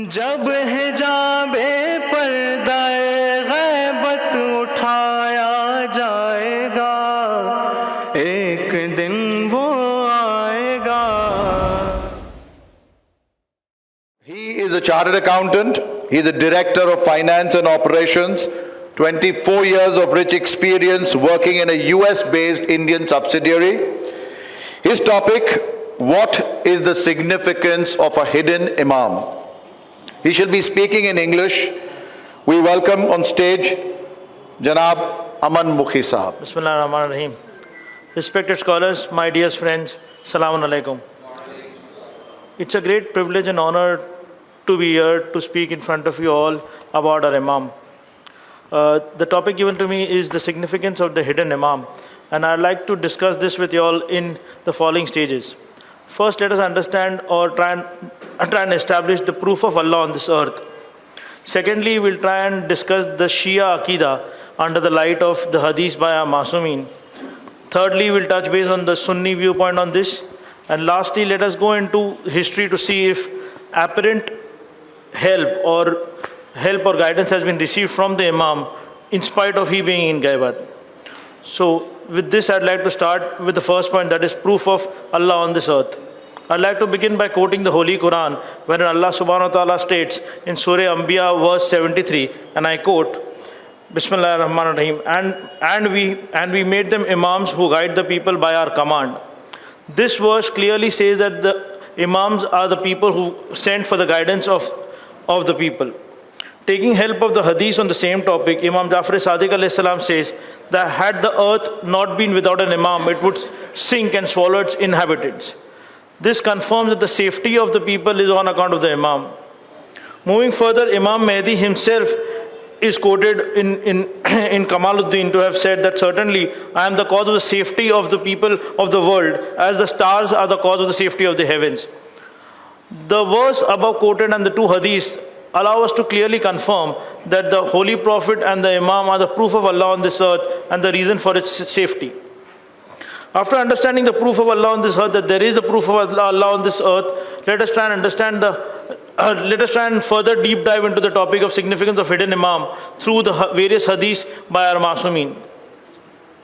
जब हिजाबे पर्दाए गैबत उठाया जाएगा, एक दिन वो आएगा. He is a chartered accountant. He is a director of finance and operations. 24 years of rich experience working in a US-based Indian subsidiary. His topic, what is the significance of a hidden imam? He shall be speaking in English. We welcome on stage Janab Aman Mukhi Sahab. Bismillah ar-Rahman ar-Rahim. Respected scholars, my dear friends, Assalamu alaikum. It's a great privilege and honor to be here to speak in front of you all about our Imam. The topic given to me is the significance of the hidden Imam, and I'd like to discuss this with you all in the following stages. First, let us understand or try and establish the proof of Allah on this earth. Secondly, we'll try and discuss the Shia Aqidah under the light of the Hadith by our Masumeen. Thirdly, we'll touch base on the Sunni viewpoint on this. And lastly, let us go into history to see if apparent help or guidance has been received from the Imam in spite of he being in Ghaibat. So with this, I'd like to start with the first point, that is proof of Allah on this earth. I'd like to begin by quoting the Holy Quran, wherein Allah subhanahu wa ta'ala states in Surah Anbiya verse 73, and I quote, Bismillah ar-Rahman ar-Rahim, and we made them imams who guide the people by our command. This verse clearly says that the imams are the people who sent for the guidance of the people. Taking help of the hadith on the same topic, Imam Jafar Sadiq alayhi salam says that had the earth not been without an imam, it would sink and swallow its inhabitants. This confirms that the safety of the people is on account of the imam. Moving further, Imam Mahdi himself is quoted in Kamaluddin to have said that certainly I am the cause of the safety of the people of the world, as the stars are the cause of the safety of the heavens. The verse above quoted and the two hadiths allow us to clearly confirm that the Holy Prophet and the Imam are the proof of Allah on this earth and the reason for its safety. After understanding the proof of Allah on this earth, that there is a proof of Allah on this earth, let us try and further deep dive into the topic of significance of hidden Imam through the various hadiths by our Masumeen.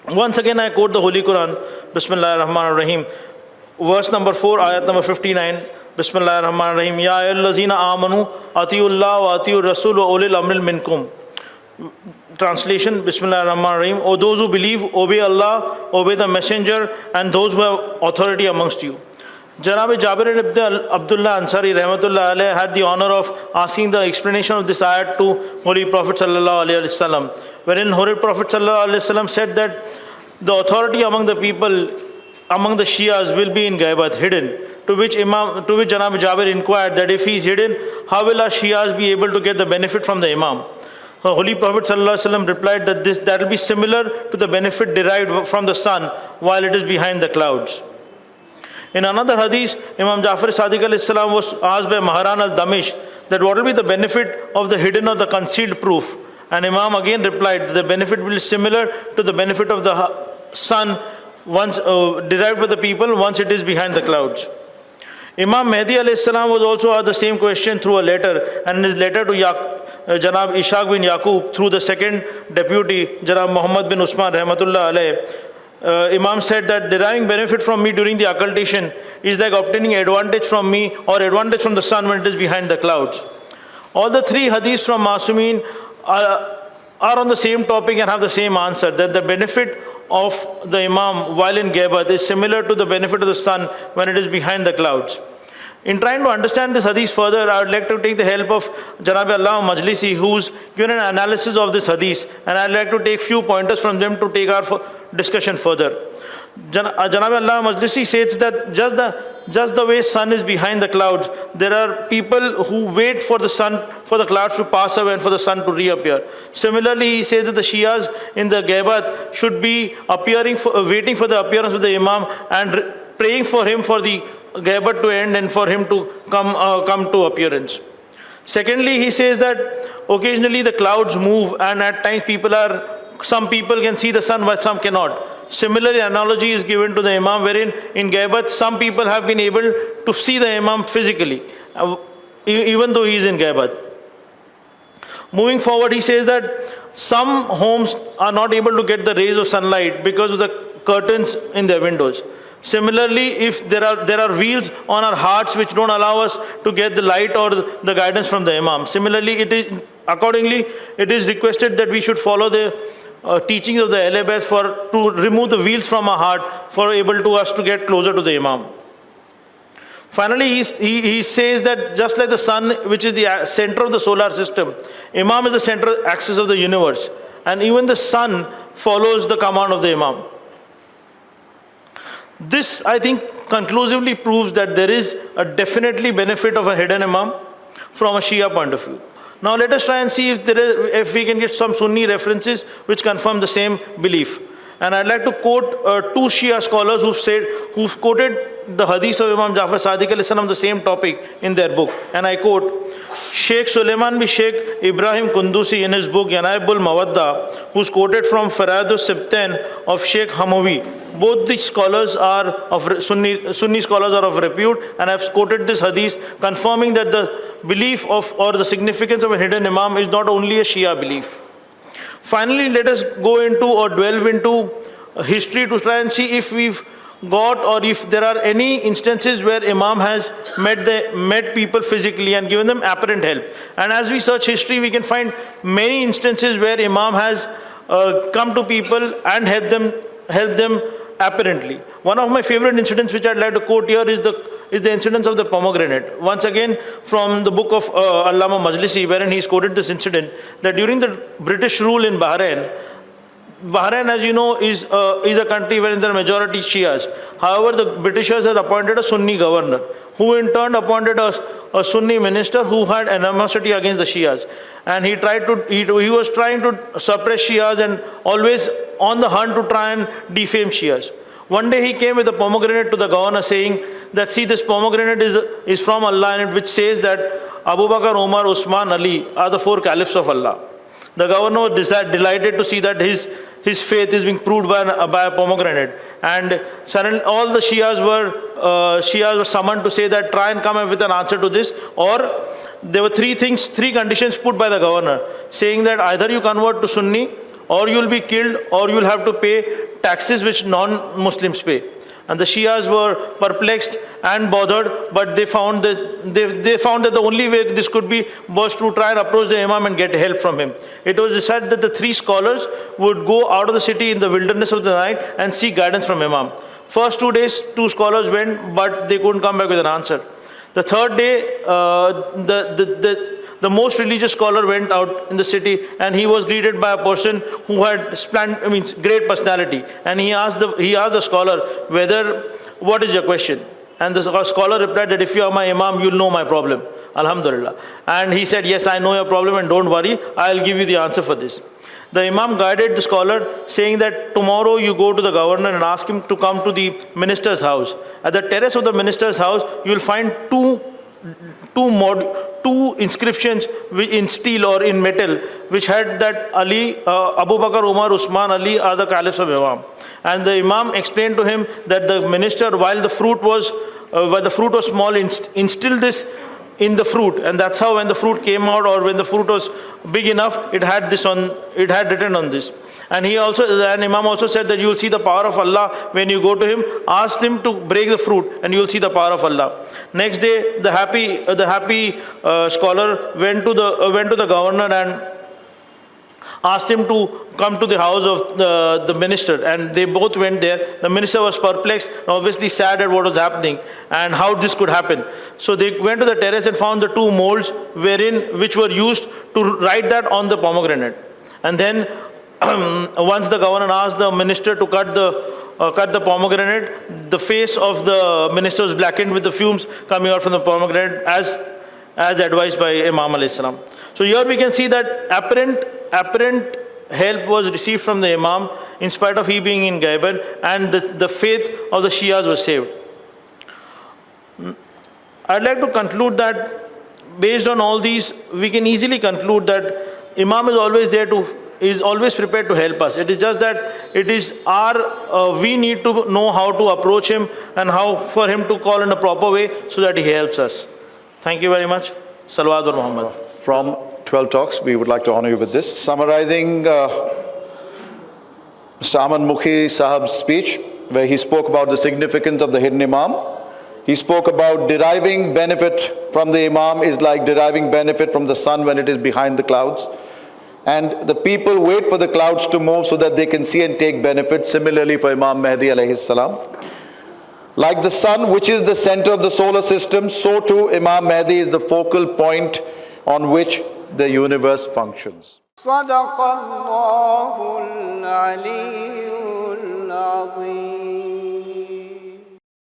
Once again, I quote the Holy Quran, Bismillah ar-Rahman ar-Rahim, verse number 4, ayat number 59, Bismillah ar-Rahman ar-Rahim, Ya ayyuhallazina amanu, atiyullah wa atiyur rasul wa ulil amril minkum. Translation, Bismillah ar-Rahman ar-Rahim, O those who believe, obey Allah, obey the messenger, and those who have authority amongst you. Janab Jabir ibn Abdullah Ansari Rahmatullah alayhi had the honor of asking the explanation of this ayat to Holy Prophet sallallahu alaihi wasallam, wherein Holy Prophet sallallahu alaihi wasallam said that the authority among the people, among the Shias, will be in Ghaibat, hidden. To which Janab Jabir inquired that if he is hidden, how will our Shias be able to get the benefit from the Imam? The Holy Prophet ﷺ replied that will be similar to the benefit derived from the sun while it is behind the clouds. In another hadith, Imam Jafar Sadiq alayhi salam was asked by Maharan al-Damish that what will be the benefit of the hidden or the concealed proof? And Imam again replied the benefit will be similar to the benefit of the sun once derived by the people once it is behind the clouds. Imam Mahdi alayhi salam was also asked the same question through a letter, and in his letter to Janab Ishaq bin Yaqub through the second deputy, Janab Muhammad bin Usman Rahmatullah alayhi, Imam said that deriving benefit from me during the occultation is like obtaining advantage from me or advantage from the sun when it is behind the clouds. All the three hadiths from Masumeen are on the same topic and have the same answer, that the benefit of the Imam while in Ghaibat is similar to the benefit of the sun when it is behind the clouds. In trying to understand this hadith further, I would like to take the help of Janab Allah Majlisi, who's given an analysis of this hadith, and I'd like to take few pointers from them to take our discussion further. Janab Allah Majlisi says that just the way sun is behind the clouds, there are people who wait for the sun, for the clouds to pass away and for the sun to reappear. Similarly, he says that the Shias in the Ghaibat should be waiting for the appearance of the Imam and praying for him for the Ghaibat to end and for him to come to appearance. Secondly, he says that occasionally the clouds move and at times some people can see the sun while some cannot. Similarly, analogy is given to the Imam, wherein in Ghaibat some people have been able to see the Imam physically. even though he is in Gaibat. Moving forward, he says that some homes are not able to get the rays of sunlight because of the curtains in their windows. Similarly, if there are wheels on our hearts which don't allow us to get the light or the guidance from the Imam. Similarly, accordingly, it is requested that we should follow the teachings of the Ahle Bayt to remove the wheels from our heart for able to us to get closer to the Imam. Finally, he says that just like the sun, which is the center of the solar system, Imam is the central axis of the universe. And even the sun follows the command of the Imam. This, I think, conclusively proves that there is a definitely benefit of a hidden Imam from a Shia point of view. Now let us try and see if we can get some Sunni references which confirm the same belief. And I'd like to quote two Shia scholars who've quoted the hadith of Imam Jafar Sadiq alayhi salam on the same topic in their book. And I quote, Sheikh Suleiman bin Sheikh Ibrahim Kundusi in his book Yanaibul Mawadda, who's quoted from Faradus Sibtan of Sheikh Hamawi. Both these scholars are of Sunni scholars are of repute, and I've quoted this hadith confirming that the belief of or the significance of a hidden Imam is not only a Shia belief. Finally, let us go into or delve into history to try and see if we've got or if there are any instances where Imam has met people physically and given them apparent help. And as we search history, we can find many instances where Imam has come to people and helped them apparently. One of my favorite incidents which I'd like to quote here is the incident of the pomegranate. Once again, from the book of Allama Majlisi, wherein he's quoted this incident, that during the British rule in Bahrain, as you know, is a country wherein there are majority Shias. However, the Britishers had appointed a Sunni governor, who in turn appointed a Sunni minister who had animosity against the Shias. And he was trying to suppress Shias and always on the hunt to try and defame Shias. One day he came with a pomegranate to the governor saying that, see, this pomegranate is from Allah, and which says that Abu Bakr, Umar, Usman, Ali are the four caliphs of Allah. The governor was delighted to see that his faith is being proved by a pomegranate. And suddenly all the Shias were summoned to say that try and come up with an answer to this. Or there were three conditions put by the governor, saying that either you convert to Sunni, or you will be killed, or you will have to pay taxes which non-Muslims pay. And the Shias were perplexed and bothered, but they found that the only way this could be was to try and approach the Imam and get help from him. It was decided that the three scholars would go out of the city in the wilderness of the night and seek guidance from Imam. First 2 days, two scholars went, but they couldn't come back with an answer. The third day, the most religious scholar went out in the city, and he was greeted by a person who had great personality. And he asked the scholar, what is your question? And the scholar replied that if you are my Imam, you'll know my problem. Alhamdulillah. And he said, yes, I know your problem, and don't worry, I'll give you the answer for this. The Imam guided the scholar, saying that tomorrow you go to the governor and ask him to come to the minister's house. At the terrace of the minister's house, you will find two inscriptions in steel or in metal, which had that Ali, Abu Bakr, Umar, Usman, Ali are the caliphs of Imam. And the Imam explained to him that the minister, while the fruit was small, instilled this in the fruit, and that's how when the fruit came out, or when the fruit was big enough, it had written on this. And Imam also said that you will see the power of Allah when you go to him. Ask him to break the fruit, and you will see the power of Allah. Next day, the happy scholar went to the governor and asked him to come to the house of the minister, and they both went there. The minister was perplexed, obviously sad at what was happening and how this could happen. So they went to the terrace and found the two molds which were used to write that on the pomegranate. And then once the governor asked the minister to cut the pomegranate, the face of the minister was blackened with the fumes coming out from the pomegranate, as advised by Imam alayhi salam. So here we can see that apparent help was received from the Imam in spite of he being in Gaibat, and the faith of the Shias was saved. I'd like to conclude that based on all these, we can easily conclude that Imam is always prepared to help us. It is just that we need to know how to approach him and how for him to call in a proper way so that he helps us. Thank you very much. Salawat or Muhammad. From 12 Talks, we would like to honor you with this. Summarizing Mr. Aman Mukhi Sahab's speech, where he spoke about the significance of the hidden Imam. He spoke about deriving benefit from the Imam is like deriving benefit from the sun when it is behind the clouds. And the people wait for the clouds to move so that they can see and take benefit. Similarly for Imam Mahdi alayhi salam. Like the sun, which is the center of the solar system, so too Imam Mahdi is the focal point on which the universe functions. صدق الله العلي العظيم